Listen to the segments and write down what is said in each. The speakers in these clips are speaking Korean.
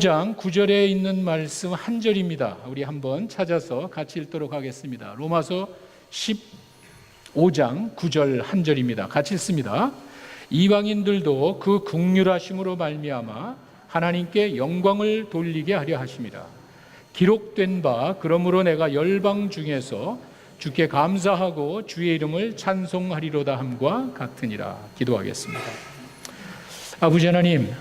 5장 9절에 있는 말씀 한 절입니다. 우리 한번 찾아서 같이 읽도록 하겠습니다. 로마서 15장 9절 한 절입니다. 같이 읽습니다. 이방인들도 그 긍휼하심으로 말미암아 하나님께 영광을 돌리게 하려 하심이라. 기록된 바 그러므로 내가 열방 중에서 주께 감사하고 주의 이름을 찬송하리로다 함과 같으니라. 기도하겠습니다. 아버지 하나님,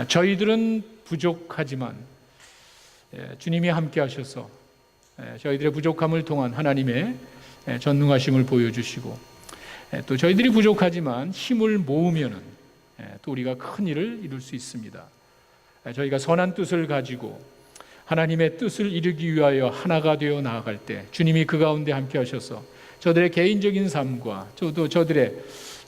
저희들은 부족하지만 주님이 함께 하셔서 저희들의 부족함을 통한 하나님의 전능하심을 보여주시고, 또 저희들이 부족하지만 힘을 모으면은 또 우리가 큰 일을 이룰 수 있습니다. 저희가 선한 뜻을 가지고 하나님의 뜻을 이루기 위하여 하나가 되어 나아갈 때 주님이 그 가운데 함께 하셔서 저들의 개인적인 삶과 또 저들의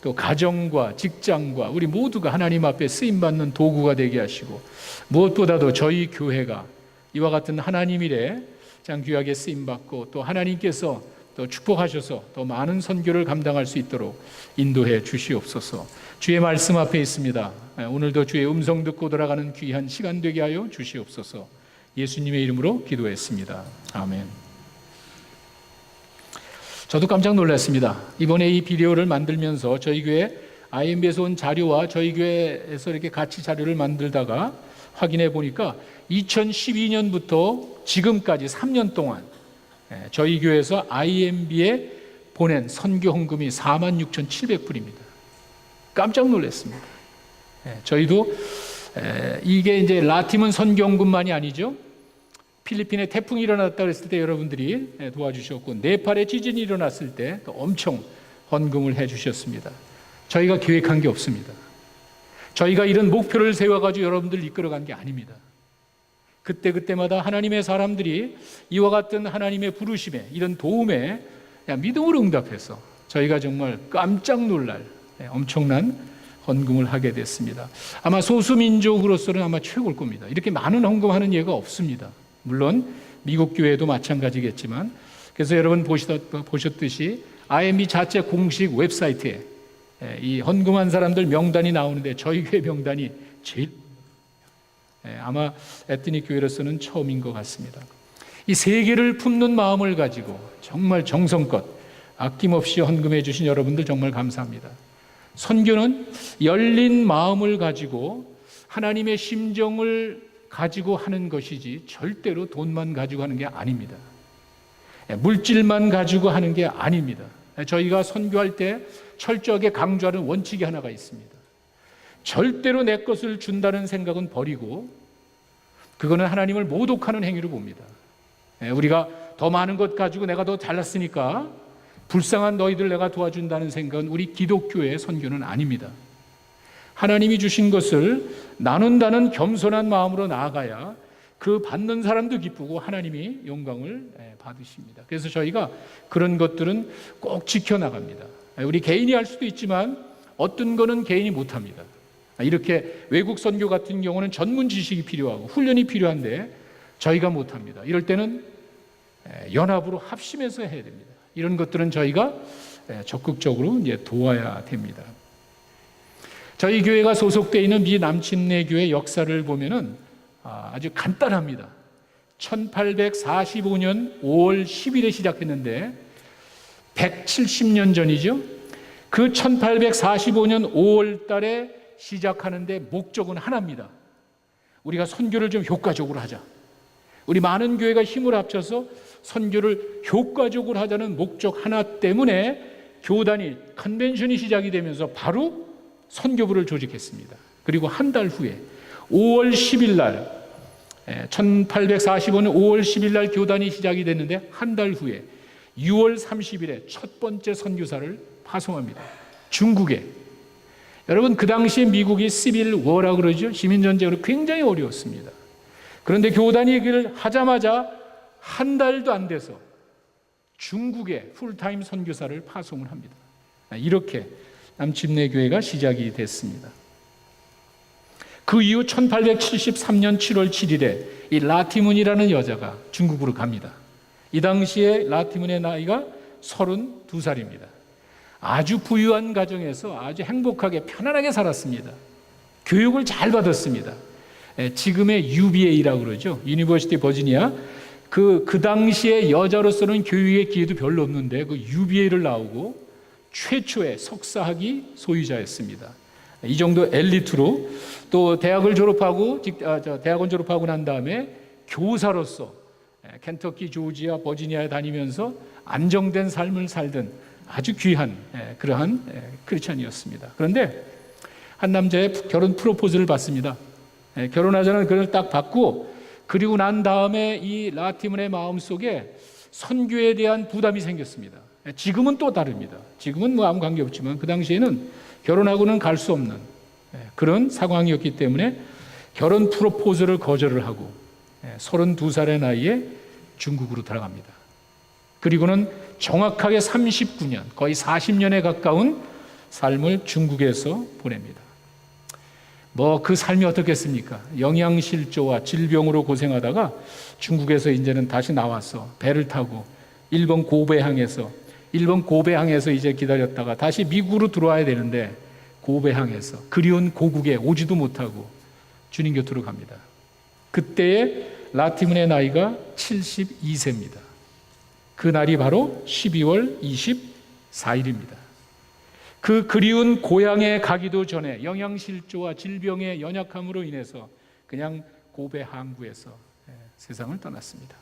또 가정과 직장과 우리 모두가 하나님 앞에 쓰임받는 도구가 되게 하시고, 무엇보다도 저희 교회가 이와 같은 하나님 일에 참 귀하게 쓰임받고 또 하나님께서 또 축복하셔서 더 많은 선교를 감당할 수 있도록 인도해 주시옵소서. 주의 말씀 앞에 있습니다. 오늘도 주의 음성 듣고 돌아가는 귀한 시간 되게 하여 주시옵소서. 예수님의 이름으로 기도했습니다. 아멘. 저도 깜짝 놀랐습니다. 이번에 이 비디오를 만들면서 저희 교회 IMB에서 온 자료와 저희 교회에서 이렇게 같이 자료를 만들다가 확인해 보니까 2012년부터 지금까지 3년 동안 저희 교회에서 IMB에 보낸 선교 헌금이 46,700불입니다. 깜짝 놀랐습니다. 저희도 이게 이제 라팀은 선교 헌금만이 아니죠. 필리핀에 태풍이 일어났다 그랬을 때 여러분들이 도와주셨고, 네팔에 지진이 일어났을 때 또 엄청 헌금을 해주셨습니다. 저희가 계획한 게 없습니다. 저희가 이런 목표를 세워가지고 여러분들 이끌어간 게 아닙니다. 그때마다 하나님의 사람들이 이와 같은 하나님의 부르심에, 이런 도움에 믿음으로 응답해서 저희가 정말 깜짝 놀랄 엄청난 헌금을 하게 됐습니다. 아마 소수민족으로서는 아마 최고일 겁니다. 이렇게 많은 헌금하는 예가 없습니다. 물론 미국 교회도 마찬가지겠지만, 그래서 여러분 보셨듯이 IMB 자체 공식 웹사이트에 이 헌금한 사람들 명단이 나오는데 저희 교회 명단이 제일 아마 에트닉 교회로서는 처음인 것 같습니다. 이 세계를 품는 마음을 가지고 정말 정성껏 아낌없이 헌금해 주신 여러분들 정말 감사합니다. 선교는 열린 마음을 가지고 하나님의 심정을 가지고 하는 것이지 절대로 돈만 가지고 하는 게 아닙니다. 물질만 가지고 하는 게 아닙니다. 저희가 선교할 때 철저하게 강조하는 원칙이 하나가 있습니다. 절대로 내 것을 준다는 생각은 버리고, 그거는 하나님을 모독하는 행위로 봅니다. 우리가 더 많은 것 가지고 내가 더 잘났으니까 불쌍한 너희들 내가 도와준다는 생각은 우리 기독교의 선교는 아닙니다. 하나님이 주신 것을 나눈다는 겸손한 마음으로 나아가야 그 받는 사람도 기쁘고 하나님이 영광을 받으십니다. 그래서 저희가 그런 것들은 꼭 지켜나갑니다. 우리 개인이 할 수도 있지만 어떤 거는 개인이 못합니다. 이렇게 외국 선교 같은 경우는 전문 지식이 필요하고 훈련이 필요한데 저희가 못합니다. 이럴 때는 연합으로 합심해서 해야 됩니다. 이런 것들은 저희가 적극적으로 이제 도와야 됩니다. 저희 교회가 소속되어 있는 미 남침내 교회 역사를 보면은 아주 간단합니다. 1845년 5월 10일에 시작했는데 170년 전이죠. 그 1845년 5월 달에 시작하는데 목적은 하나입니다. 우리가 선교를 좀 효과적으로 하자. 우리 많은 교회가 힘을 합쳐서 선교를 효과적으로 하자는 목적 하나 때문에 교단이 컨벤션이 시작이 되면서 바로 선교부를 조직했습니다. 그리고 한 달 후에 5월 10일 날 1845년 5월 10일 날 교단이 시작이 됐는데 한 달 후에 6월 30일에 첫 번째 선교사를 파송합니다. 중국에. 여러분, 그 당시에 미국이 시빌 워라고 그러죠. 시민전쟁으로 굉장히 어려웠습니다. 그런데 교단이 얘기를 하자마자 한 달도 안 돼서 중국에 풀타임 선교사를 파송을 합니다. 이렇게 남침내 교회가 시작이 됐습니다. 그 이후 1873년 7월 7일에 이 라티문이라는 여자가 중국으로 갑니다. 이 당시에 라티문의 나이가 32살입니다. 아주 부유한 가정에서 아주 행복하게 편안하게 살았습니다. 교육을 잘 받았습니다. 지금의 UVA라고 그러죠. 유니버시티 버지니아. 그 당시에 여자로서는 교육의 기회도 별로 없는데 그 UVA를 나오고 최초의 석사학위 소유자였습니다. 이 정도 엘리트로 또 대학원 졸업하고 난 다음에 교사로서 켄터키, 조지아, 버지니아에 다니면서 안정된 삶을 살던 아주 귀한 그러한 크리스찬이었습니다. 그런데 한 남자의 결혼 프로포즈를 받습니다. 결혼하자는 그걸 딱 받고 그리고 난 다음에 이 라티문의 마음속에 선교에 대한 부담이 생겼습니다. 지금은 또 다릅니다. 지금은 뭐 아무 관계 없지만 그 당시에는 결혼하고는 갈 수 없는 그런 상황이었기 때문에 결혼 프로포즈를 거절을 하고 32살의 나이에 중국으로 들어갑니다. 그리고는 정확하게 39년, 거의 40년에 가까운 삶을 중국에서 보냅니다. 뭐 그 삶이 어떻겠습니까? 영양실조와 질병으로 고생하다가 중국에서 이제는 다시 나와서 배를 타고 일본 고베항에서 이제 기다렸다가 다시 미국으로 들어와야 되는데 고베항에서 그리운 고국에 오지도 못하고 주님 곁으로 갑니다. 그때의 라티문의 나이가 72세입니다. 그 날이 바로 12월 24일입니다. 그 그리운 고향에 가기도 전에 영양실조와 질병의 연약함으로 인해서 그냥 고베 항구에서 세상을 떠났습니다.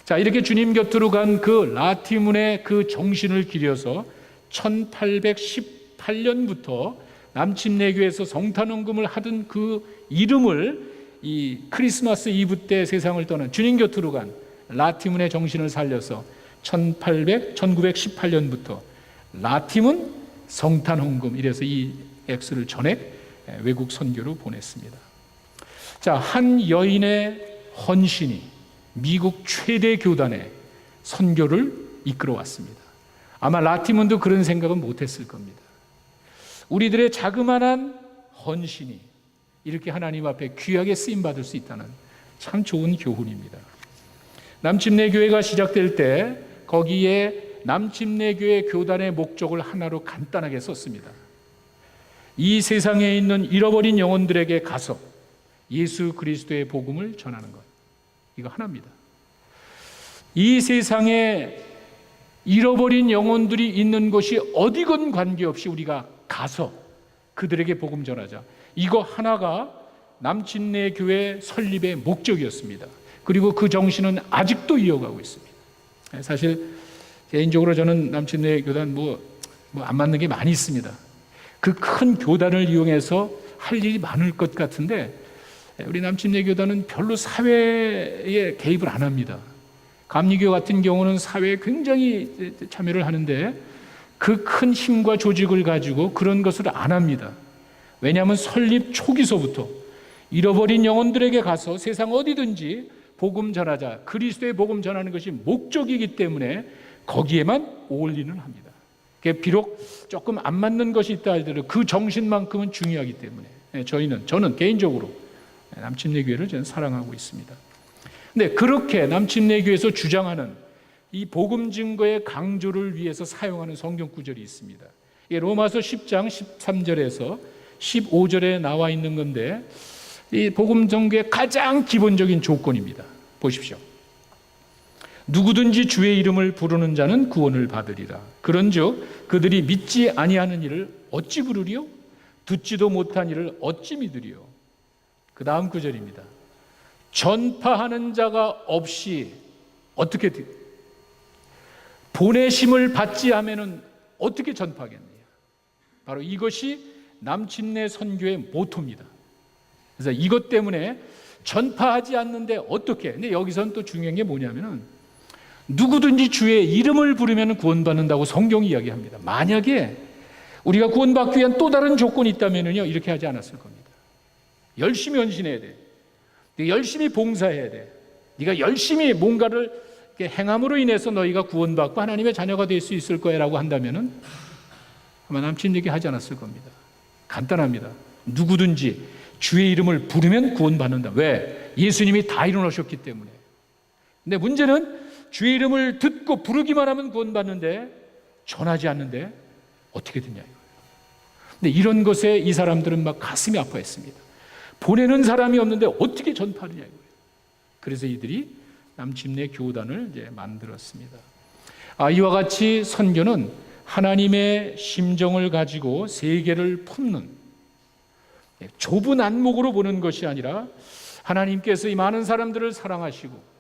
자, 이렇게 주님 곁으로 간 그 라티문의 그 정신을 기려서 1818년부터 남침내교에서 성탄헌금을 하던 그 이름을 이 크리스마스 이브 때 세상을 떠난 주님 곁으로 간 라티문의 정신을 살려서 1918년부터 라티문 성탄헌금 이래서 이 액수를 전액 외국 선교로 보냈습니다. 자, 한 여인의 헌신이 미국 최대 교단의 선교를 이끌어왔습니다. 아마 라티문도 그런 생각은 못했을 겁니다. 우리들의 자그마한 헌신이 이렇게 하나님 앞에 귀하게 쓰임받을 수 있다는 참 좋은 교훈입니다. 남침내교회가 시작될 때 거기에 남침내교회 교단의 목적을 하나로 간단하게 썼습니다. 이 세상에 있는 잃어버린 영혼들에게 가서 예수 그리스도의 복음을 전하는 것. 이거 하나입니다. 이 세상에 잃어버린 영혼들이 있는 곳이 어디건 관계없이 우리가 가서 그들에게 복음 전하자. 이거 하나가 남침내교회 설립의 목적이었습니다. 그리고 그 정신은 아직도 이어가고 있습니다. 사실 개인적으로 저는 남침내 교단 안 맞는 게 많이 있습니다. 그 큰 교단을 이용해서 할 일이 많을 것 같은데 우리 남침내 교단은 별로 사회에 개입을 안 합니다. 감리교 같은 경우는 사회에 굉장히 참여를 하는데 그 큰 힘과 조직을 가지고 그런 것을 안 합니다. 왜냐하면 설립 초기서부터 잃어버린 영혼들에게 가서 세상 어디든지 복음 전하자, 그리스도의 복음 전하는 것이 목적이기 때문에 거기에만 올인을 합니다. 비록 조금 안 맞는 것이 있다 하더라도 그 정신만큼은 중요하기 때문에 저는 개인적으로 남침내교회를 저는 사랑하고 있습니다. 근데 그렇게 남침내교회에서 주장하는 이 복음 증거의 강조를 위해서 사용하는 성경 구절이 있습니다. 로마서 10장 13절에서 15절에 나와 있는 건데 이 복음 증거의 가장 기본적인 조건입니다. 보십시오. 누구든지 주의 이름을 부르는 자는 구원을 받으리라. 그런즉 그들이 믿지 아니하는 이를 어찌 부르리요? 듣지도 못한 이를 어찌 믿으리요? 그 다음 구절입니다. 전파하는 자가 없이 어떻게 보내심을 받지 하면은 어떻게 전파하겠느냐? 바로 이것이 남침내 선교의 모토입니다. 그래서 이것 때문에 전파하지 않는데 어떻게? 근데 여기서는 또 중요한 게 뭐냐면은 누구든지 주의 이름을 부르면 구원받는다고 성경이 이야기합니다. 만약에 우리가 구원받기 위한 또 다른 조건이 있다면요, 이렇게 하지 않았을 겁니다. 열심히 헌신해야 돼. 네가 열심히 봉사해야 돼. 네가 열심히 뭔가를 행함으로 인해서 너희가 구원받고 하나님의 자녀가 될 수 있을 거야라고 한다면은 아마 남침내교회 하지 않았을 겁니다. 간단합니다. 누구든지 주의 이름을 부르면 구원받는다. 왜? 예수님이 다 이루어셨기 때문에. 근데 문제는 주의 이름을 듣고 부르기만 하면 구원받는데 전하지 않는데 어떻게 되냐 이거예요. 근데 이런 것에 이 사람들은 막 가슴이 아파했습니다. 보내는 사람이 없는데 어떻게 전파하느냐 이거예요. 그래서 이들이 남침내 교단을 이제 만들었습니다. 이와 같이 선교는 하나님의 심정을 가지고 세계를 품는 좁은 안목으로 보는 것이 아니라 하나님께서 이 많은 사람들을 사랑하시고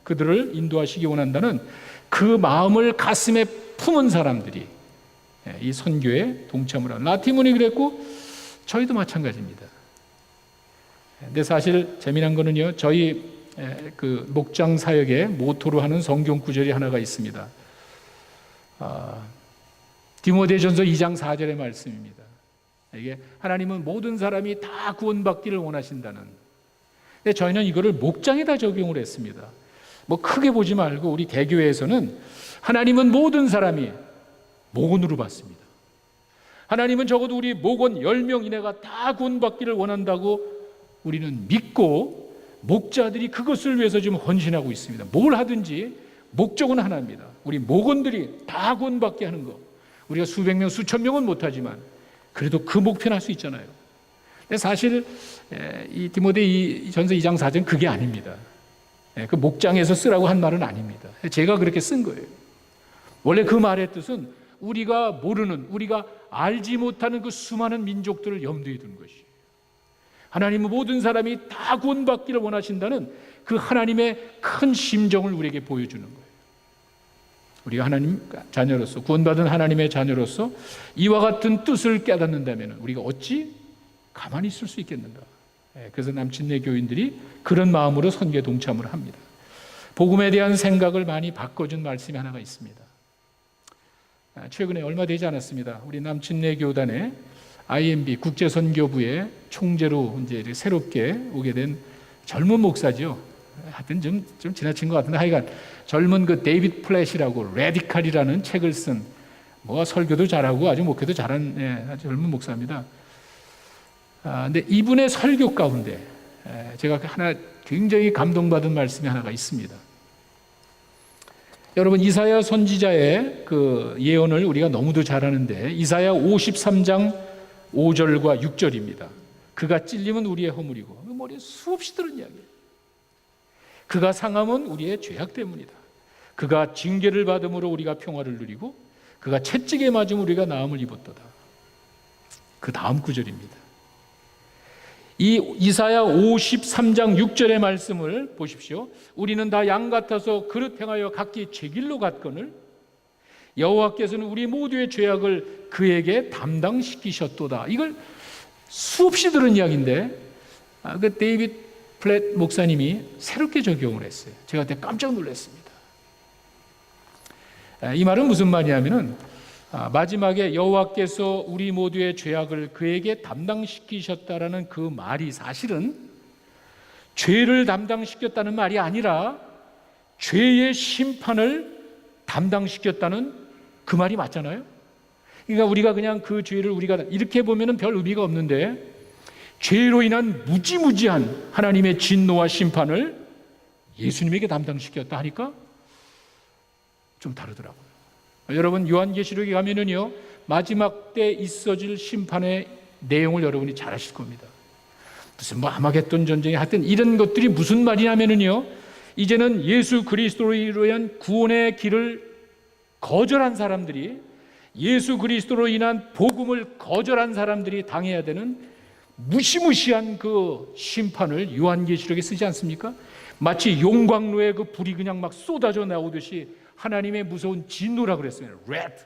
그들을 인도하시기 원한다는 그 마음을 가슴에 품은 사람들이 이 선교에 동참을 하는, 라티문이 그랬고 저희도 마찬가지입니다. 근데 사실 재미난 거는요, 저희 그 목장 사역의 모토로 하는 성경 구절이 하나가 있습니다. 디모데전서 2장 4절의 말씀입니다. 이게 하나님은 모든 사람이 다 구원받기를 원하신다는. 근데 저희는 이거를 목장에다 적용을 했습니다. 뭐 크게 보지 말고 우리 개교회에서는 하나님은 모든 사람이 목원으로 받습니다. 하나님은 적어도 우리 목원 10명 이내가 다 구원받기를 원한다고 우리는 믿고 목자들이 그것을 위해서 지금 헌신하고 있습니다. 뭘 하든지 목적은 하나입니다. 우리 목원들이 다 구원받게 하는 거. 우리가 수백 명, 수천 명은 못하지만 그래도 그 목표는 할 수 있잖아요. 근데 사실 이 디모데 전서 2장 4절 그게 아닙니다. 그 목장에서 쓰라고 한 말은 아닙니다. 제가 그렇게 쓴 거예요. 원래 그 말의 뜻은 우리가 모르는, 우리가 알지 못하는 그 수많은 민족들을 염두에 둔 것이에요. 하나님은 모든 사람이 다 구원받기를 원하신다는 그 하나님의 큰 심정을 우리에게 보여주는 거예요. 우리가 하나님 자녀로서, 구원받은 하나님의 자녀로서 이와 같은 뜻을 깨닫는다면 우리가 어찌 가만히 있을 수 있겠는가. 그래서 남침내 교인들이 그런 마음으로 선교에 동참을 합니다. 복음에 대한 생각을 많이 바꿔준 말씀이 하나가 있습니다. 최근에 얼마 되지 않았습니다. 우리 남침내 교단의 IMB 국제선교부의 총재로 이제 새롭게 오게 된 젊은 목사죠. 하여튼 좀 지나친 것 같은데 하여간 젊은 그 데이비드 플랫이라고 레디칼이라는 책을 쓴 뭐 설교도 잘하고 아주 목회도 잘한 아주 젊은 목사입니다. 근데 이분의 설교 가운데 제가 하나 굉장히 감동받은 말씀이 하나가 있습니다. 여러분 이사야 선지자의 그 예언을 우리가 너무도 잘 아는데 이사야 53장 5절과 6절입니다. 그가 찔림은 우리의 허물이고 머리에 수없이 들은 이야기예요. 그가 상함은 우리의 죄악 때문이다. 그가 징계를 받음으로 우리가 평화를 누리고 그가 채찍에 맞음으로 우리가 나음을 입었도다. 그 다음 구절입니다. 이 이사야 53장 6절의 말씀을 보십시오. 우리는 다 양 같아서 그릇 행하여 각기 제 길로 갔거늘 여호와께서는 우리 모두의 죄악을 그에게 담당시키셨도다. 이걸 수없이 들은 이야기인데 그 데이비드 플랫 목사님이 새롭게 적용을 했어요. 제가 그때 깜짝 놀랐습니다. 이 말은 무슨 말이냐면은 마지막에 여호와께서 우리 모두의 죄악을 그에게 담당시키셨다라는 그 말이 사실은 죄를 담당시켰다는 말이 아니라 죄의 심판을 담당시켰다는 그 말이 맞잖아요. 그러니까 우리가 그냥 그 죄를 우리가 이렇게 보면은 별 의미가 없는데 죄로 인한 무지무지한 하나님의 진노와 심판을 예수님에게 담당시켰다 하니까 좀 다르더라고요. 여러분 요한계시록에 가면은요 마지막 때 있어질 심판의 내용을 여러분이 잘 아실 겁니다. 무슨 뭐 아마겟돈 전쟁이 하여튼 이런 것들이 무슨 말이냐면은요 이제는 예수 그리스도로 인한 구원의 길을 거절한 사람들이, 예수 그리스도로 인한 복음을 거절한 사람들이 당해야 되는 무시무시한 그 심판을 요한계시록에 쓰지 않습니까? 마치 용광로에 그 불이 그냥 막 쏟아져 나오듯이 하나님의 무서운 진노라고 그랬어요. wrath.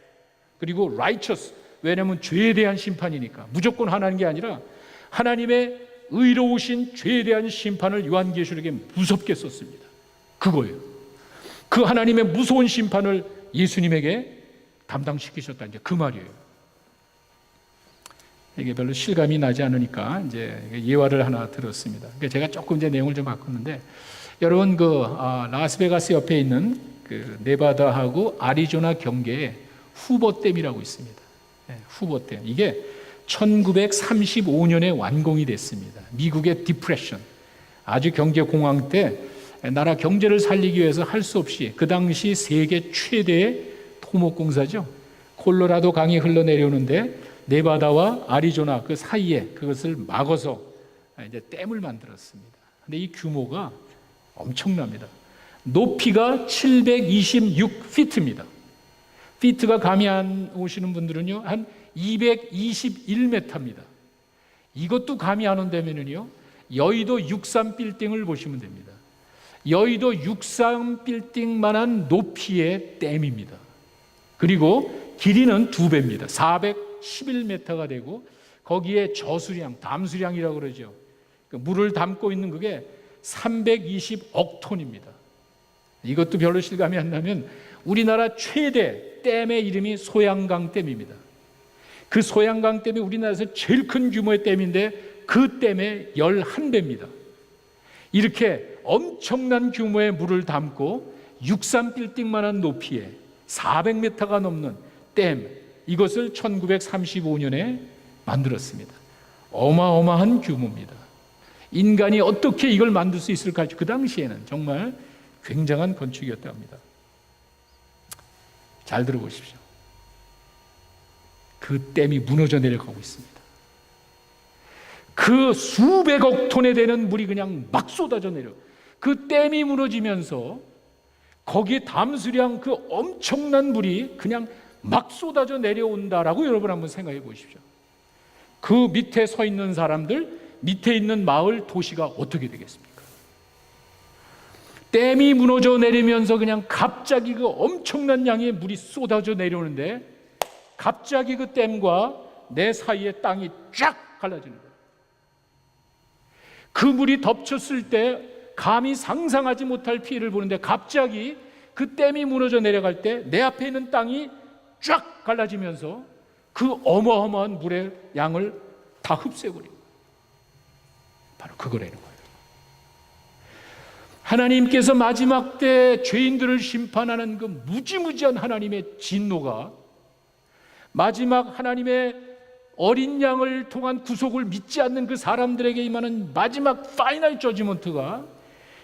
그리고 righteous. 왜냐하면 죄에 대한 심판이니까. 무조건 하나님 게 아니라 하나님의 의로우신 죄에 대한 심판을 요한계시록에 무섭게 썼습니다. 그거예요. 그 하나님의 무서운 심판을 예수님에게 담당시키셨다. 이제 그 말이에요. 이게 별로 실감이 나지 않으니까 이제 예화를 하나 들었습니다. 제가 조금 이제 내용을 좀 바꿨는데 여러분 그 라스베가스 옆에 있는 그 네바다하고 아리조나 경계에 후보댐이라고 있습니다. 후보댐. 이게 1935년에 완공이 됐습니다. 미국의 디프레션. 아주 경제 공황 때 나라 경제를 살리기 위해서 할 수 없이 그 당시 세계 최대의 토목공사죠. 콜로라도 강이 흘러내려오는데 네바다와 아리조나 그 사이에 그것을 막아서 이제 댐을 만들었습니다. 근데 이 규모가 엄청납니다. 높이가 726피트입니다. 피트가 감이 안 오시는 분들은요, 한 221m입니다. 이것도 감이 안 온다면요, 여의도 63 빌딩을 보시면 됩니다. 여의도 63 빌딩만한 높이의 댐입니다. 그리고 길이는 2배입니다. 411m가 되고, 거기에 저수량, 담수량이라고 그러죠. 물을 담고 있는 그게 320억 톤입니다. 이것도 별로 실감이 안 나면 우리나라 최대 댐의 이름이 소양강 댐입니다. 그 소양강 댐이 우리나라에서 제일 큰 규모의 댐인데 그 댐의 11배입니다. 이렇게 엄청난 규모의 물을 담고 63빌딩만한 높이에 400m가 넘는 댐, 이것을 1935년에 만들었습니다. 어마어마한 규모입니다. 인간이 어떻게 이걸 만들 수 있을까? 그 당시에는 정말 굉장한 건축이었다고 합니다. 잘 들어보십시오. 그 댐이 무너져 내려가고 있습니다. 그 수백억 톤에 되는 물이 그냥 막 쏟아져 내려. 그 댐이 무너지면서 거기에 담수량 그 엄청난 물이 그냥 막 쏟아져 내려온다라고 여러분 한번 생각해 보십시오. 그 밑에 서 있는 사람들, 밑에 있는 마을, 도시가 어떻게 되겠습니까? 댐이 무너져 내리면서 그냥 갑자기 그 엄청난 양의 물이 쏟아져 내려오는데 갑자기 그 댐과 내 사이에 땅이 쫙 갈라지는 거예요. 그 물이 덮쳤을 때 감히 상상하지 못할 피해를 보는데 갑자기 그 댐이 무너져 내려갈 때 내 앞에 있는 땅이 쫙 갈라지면서 그 어마어마한 물의 양을 다 흡수해버리고 바로 그거라는 거예요. 하나님께서 마지막 때 죄인들을 심판하는 그 무지무지한 하나님의 진노가 마지막 하나님의 어린 양을 통한 구속을 믿지 않는 그 사람들에게 임하는 마지막 파이널 저지먼트가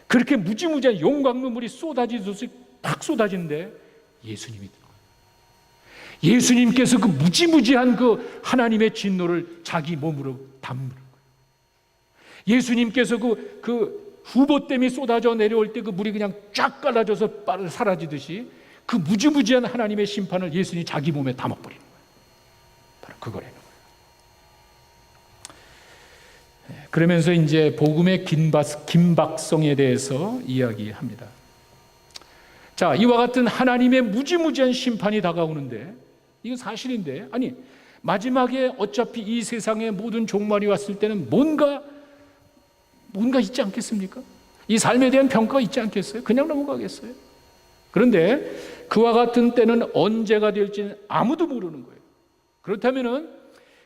그렇게 무지무지한 용광로 물이 쏟아지듯이 팍 쏟아지는데 예수님이 예수님께서 그 무지무지한 그 하나님의 진노를 자기 몸으로 담는 거예요. 예수님께서 그 후보댐이 쏟아져 내려올 때 그 물이 그냥 쫙 갈라져서 사라지듯이 그 무지무지한 하나님의 심판을 예수님이 자기 몸에 담아버리는 거예요. 바로 그거라는 거예요. 그러면서 이제 복음의 긴박성에 대해서 이야기합니다. 자, 이와 같은 하나님의 무지무지한 심판이 다가오는데 이건 사실인데, 아니 마지막에 어차피 이 세상의 모든 종말이 왔을 때는 뭔가 있지 않겠습니까? 이 삶에 대한 평가가 있지 않겠어요? 그냥 넘어가겠어요? 그런데 그와 같은 때는 언제가 될지는 아무도 모르는 거예요. 그렇다면은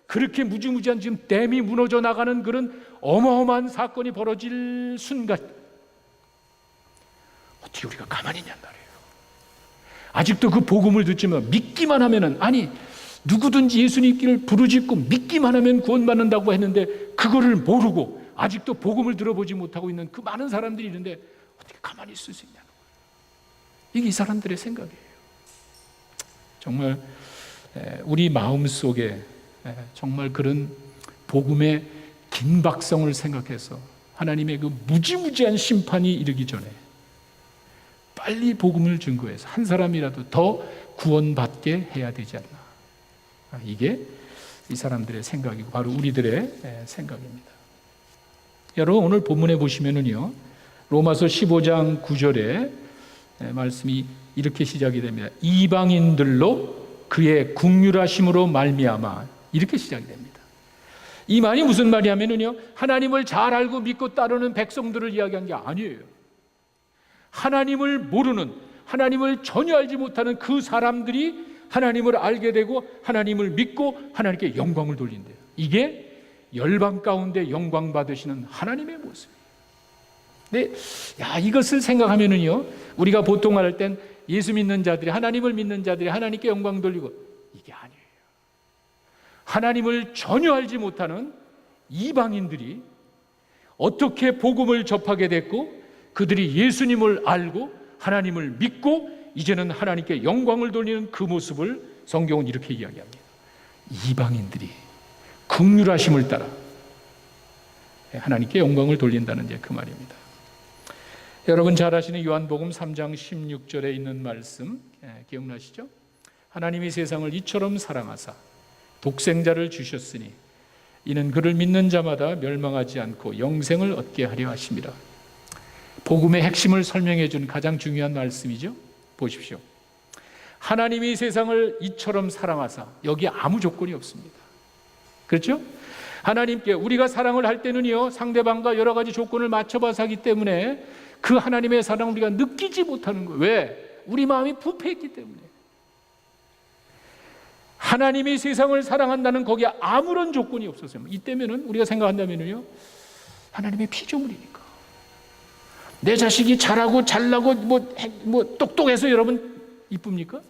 그렇게 무지무지한 지금 댐이 무너져 나가는 그런 어마어마한 사건이 벌어질 순간 어떻게 우리가 가만히 있냔 말이에요. 아직도 그 복음을 듣지만 믿기만 하면은, 아니 누구든지 예수님을 부르짖고 믿기만 하면 구원받는다고 했는데 그거를 모르고 아직도 복음을 들어보지 못하고 있는 그 많은 사람들이 있는데 어떻게 가만히 있을 수 있냐는 거예요. 이게 이 사람들의 생각이에요. 정말 우리 마음속에 정말 그런 복음의 긴박성을 생각해서 하나님의 그 무지무지한 심판이 이르기 전에 빨리 복음을 증거해서 한 사람이라도 더 구원받게 해야 되지 않나. 이게 이 사람들의 생각이고 바로 우리들의 생각입니다. 여러분 오늘 본문에 보시면은요, 로마서 15장 9절에 말씀이 이렇게 시작이 됩니다. 이방인들로 그의 긍휼하심으로 말미암아, 이렇게 시작이 됩니다. 이 말이 무슨 말이냐면요, 하나님을 잘 알고 믿고 따르는 백성들을 이야기한 게 아니에요. 하나님을 모르는, 하나님을 전혀 알지 못하는 그 사람들이 하나님을 알게 되고 하나님을 믿고 하나님께 영광을 돌린대요. 이게 열방 가운데 영광 받으시는 하나님의 모습이에요. 근데 이것을 생각하면은요, 우리가 보통 말할 땐 예수 믿는 자들이, 하나님을 믿는 자들이 하나님께 영광 돌리고, 이게 아니에요. 하나님을 전혀 알지 못하는 이방인들이 어떻게 복음을 접하게 됐고 그들이 예수님을 알고 하나님을 믿고 이제는 하나님께 영광을 돌리는 그 모습을 성경은 이렇게 이야기합니다. 이방인들이 긍휼하심을 따라 하나님께 영광을 돌린다는 그 말입니다. 여러분 잘 아시는 요한복음 3장 16절에 있는 말씀 기억나시죠? 하나님이 세상을 이처럼 사랑하사 독생자를 주셨으니 이는 그를 믿는 자마다 멸망하지 않고 영생을 얻게 하려 하심이라. 복음의 핵심을 설명해 준 가장 중요한 말씀이죠. 보십시오. 하나님이 세상을 이처럼 사랑하사, 여기에 아무 조건이 없습니다. 그렇죠? 하나님께 우리가 사랑을 할 때는요, 상대방과 여러 가지 조건을 맞춰봐서 하기 때문에 그 하나님의 사랑을 우리가 느끼지 못하는 거예요. 왜? 우리 마음이 부패했기 때문에. 하나님이 세상을 사랑한다는 거기에 아무런 조건이 없었어요. 이때면은 우리가 생각한다면요, 하나님의 피조물이니까. 내 자식이 잘하고 잘나고 뭐 똑똑해서 여러분 이쁩니까?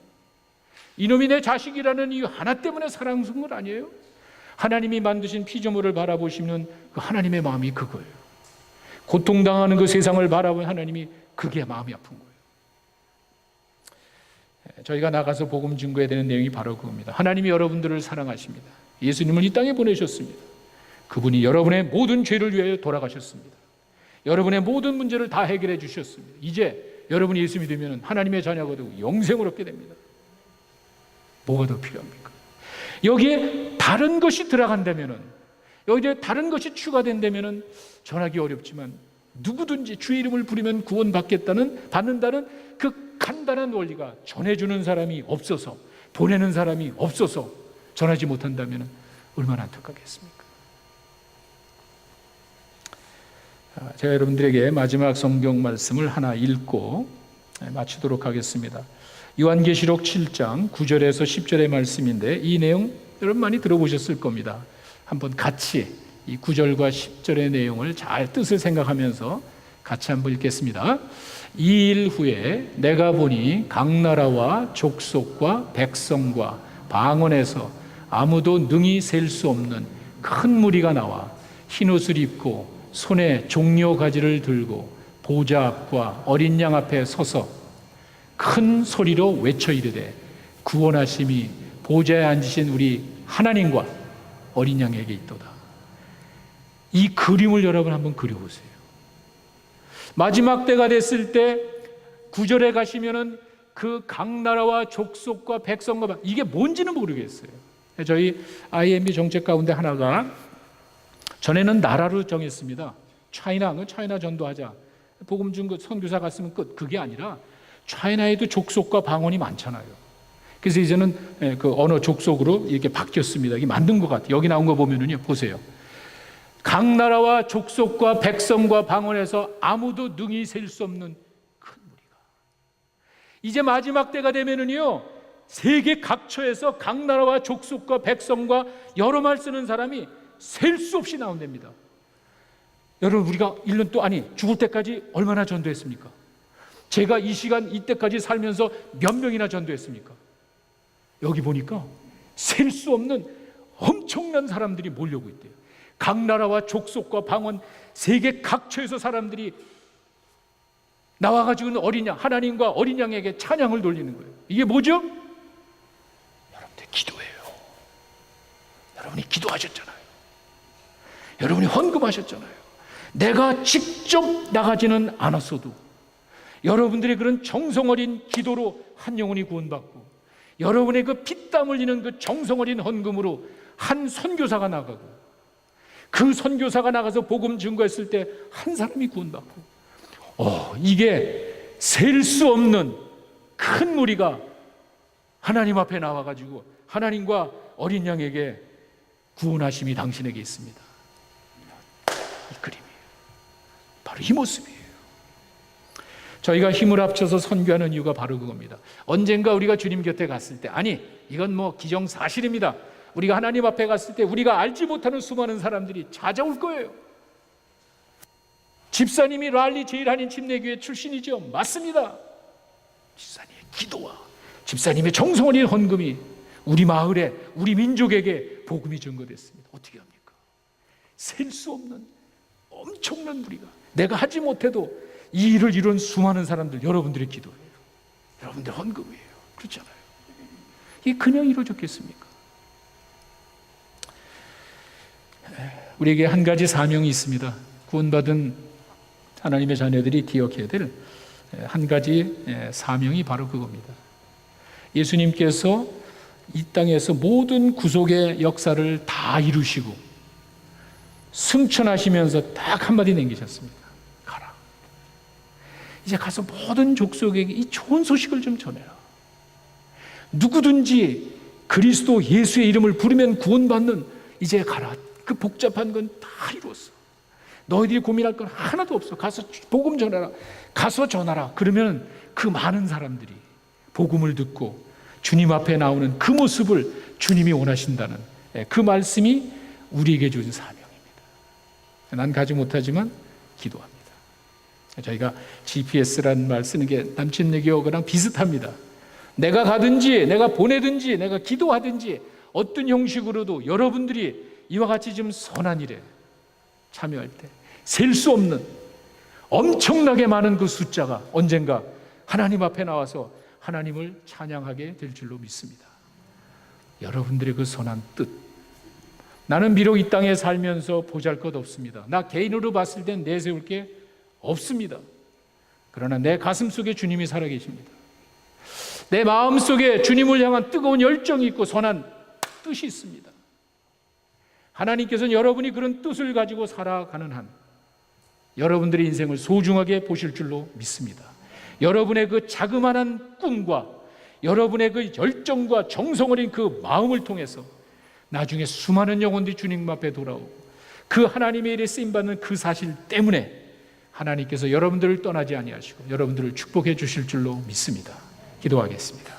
이놈이 내 자식이라는 이유 하나 때문에 사랑스러운 건 아니에요. 하나님이 만드신 피조물을 바라보시면 그 하나님의 마음이 그거예요. 고통당하는 그 세상을 바라보는 하나님이 그게 마음이 아픈 거예요. 저희가 나가서 복음 증거해야 되는 내용이 바로 그겁니다. 하나님이 여러분들을 사랑하십니다. 예수님을 이 땅에 보내셨습니다. 그분이 여러분의 모든 죄를 위하여 돌아가셨습니다. 여러분의 모든 문제를 다 해결해 주셨습니다. 이제 여러분이 예수 믿으면 하나님의 자녀가 되고 영생을 얻게 됩니다. 뭐가 더 필요합니까? 여기에 다른 것이 들어간다면은, 여기에 다른 것이 추가된다면은 전하기 어렵지만 누구든지 주의 이름을 부르면 받는다는 그 간단한 원리가 전해주는 사람이 없어서, 보내는 사람이 없어서 전하지 못한다면 얼마나 안타깝겠습니까? 제가 여러분들에게 마지막 성경 말씀을 하나 읽고 마치도록 하겠습니다. 요한계시록 7장 9절에서 10절의 말씀인데, 이 내용 여러분 많이 들어보셨을 겁니다. 한번 같이 이 9절과 10절의 내용을 잘 뜻을 생각하면서 같이 한번 읽겠습니다. 이 일 후에 내가 보니 각 나라와 족속과 백성과 방언에서 아무도 능히 셀 수 없는 큰 무리가 나와 흰옷을 입고 손에 종려 가지를 들고 보좌 앞과 어린 양 앞에 서서 큰 소리로 외쳐 이르되 구원하심이 보좌에 앉으신 우리 하나님과 어린 양에게 있도다. 이 그림을 여러분 한번 그려보세요. 마지막 때가 됐을 때 9절에 가시면은 그 각 나라와 족속과 백성과 이게 뭔지는 모르겠어요. 저희 IMB 정책 가운데 하나가 전에는 나라로 정했습니다. 차이나 전도하자. 복음 준 그 선교사 갔으면 끝. 그게 아니라 차이나에도 족속과 방언이 많잖아요. 그래서 이제는 그 언어 족속으로 이렇게 바뀌었습니다. 이게 만든 것 같아요. 여기 나온 거 보면은요, 보세요. 각 나라와 족속과 백성과 방언에서 아무도 능히 셀 수 없는 큰 무리가. 이제 마지막 때가 되면은요, 세계 각처에서 각 나라와 족속과 백성과 여러 말 쓰는 사람이 셀 수 없이 나온답니다. 여러분, 우리가 1년 또 죽을 때까지 얼마나 전도했습니까? 제가 이 시간 이때까지 살면서 몇 명이나 전도했습니까? 여기 보니까 셀 수 없는 엄청난 사람들이 몰려오고 있대요. 각 나라와 족속과 방언, 세계 각처에서 사람들이 나와가지고 어린 양, 하나님과 어린 양에게 찬양을 돌리는 거예요. 이게 뭐죠? 여러분들 기도예요. 여러분이 기도하셨잖아요. 여러분이 헌금하셨잖아요. 내가 직접 나가지는 않았어도 여러분들의 그런 정성 어린 기도로 한 영혼이 구원받고, 여러분의 그 피땀 흘리는 그 정성 어린 헌금으로 한 선교사가 나가고, 그 선교사가 나가서 복음 증거했을 때 한 사람이 구원받고, 이게 셀 수 없는 큰 무리가 하나님 앞에 나와가지고 하나님과 어린 양에게 구원하심이 당신에게 있습니다. 이 그림이에요. 바로 이 모습이에요. 저희가 힘을 합쳐서 선교하는 이유가 바로 그겁니다. 언젠가 우리가 주님 곁에 갔을 때, 이건 뭐 기정사실입니다. 우리가 하나님 앞에 갔을 때 우리가 알지 못하는 수많은 사람들이 찾아올 거예요. 집사님이 랄리 제일한인 침례교회 출신이죠. 맞습니다. 집사님의 기도와 집사님의 정성 어린 헌금이 우리 마을에, 우리 민족에게 복음이 전거됐습니다. 어떻게 합니까? 셀 수 없는 엄청난 무리가, 내가 하지 못해도 이 일을 이룬 수많은 사람들, 여러분들의 기도예요. 여러분들 헌금이에요. 그렇잖아요. 이게 그냥 이루어졌겠습니까? 우리에게 한 가지 사명이 있습니다. 구원받은 하나님의 자녀들이 기억해야 될 한 가지 사명이 바로 그겁니다. 예수님께서 이 땅에서 모든 구속의 역사를 다 이루시고 승천하시면서 딱 한마디 남기셨습니다. 가라. 이제 가서 모든 족속에게 이 좋은 소식을 좀 전해라. 누구든지 그리스도 예수의 이름을 부르면 구원받는, 이제 가라. 그 복잡한 건 다 이루었어. 너희들이 고민할 건 하나도 없어. 가서 복음 전해라. 가서 전하라. 그러면 그 많은 사람들이 복음을 듣고 주님 앞에 나오는 그 모습을 주님이 원하신다는 그 말씀이 우리에게 주신 사명입니다. 난 가지 못하지만 기도합니다. 저희가 GPS라는 말 쓰는 게 남친 얘기하고랑 비슷합니다. 내가 가든지 내가 보내든지 내가 기도하든지 어떤 형식으로도 여러분들이 이와 같이 좀 선한 일에 참여할 때 셀 수 없는 엄청나게 많은 그 숫자가 언젠가 하나님 앞에 나와서 하나님을 찬양하게 될 줄로 믿습니다. 여러분들의 그 선한 뜻, 나는 비록 이 땅에 살면서 보잘것 없습니다. 나 개인으로 봤을 땐 내세울 게 없습니다. 그러나 내 가슴 속에 주님이 살아계십니다. 내 마음 속에 주님을 향한 뜨거운 열정이 있고 선한 뜻이 있습니다. 하나님께서는 여러분이 그런 뜻을 가지고 살아가는 한 여러분들의 인생을 소중하게 보실 줄로 믿습니다. 여러분의 그 자그마한 꿈과 여러분의 그 열정과 정성 어린 그 마음을 통해서 나중에 수많은 영혼들이 주님 앞에 돌아오고 그 하나님의 일에 쓰임받는 그 사실 때문에 하나님께서 여러분들을 떠나지 아니하시고 여러분들을 축복해 주실 줄로 믿습니다. 기도하겠습니다.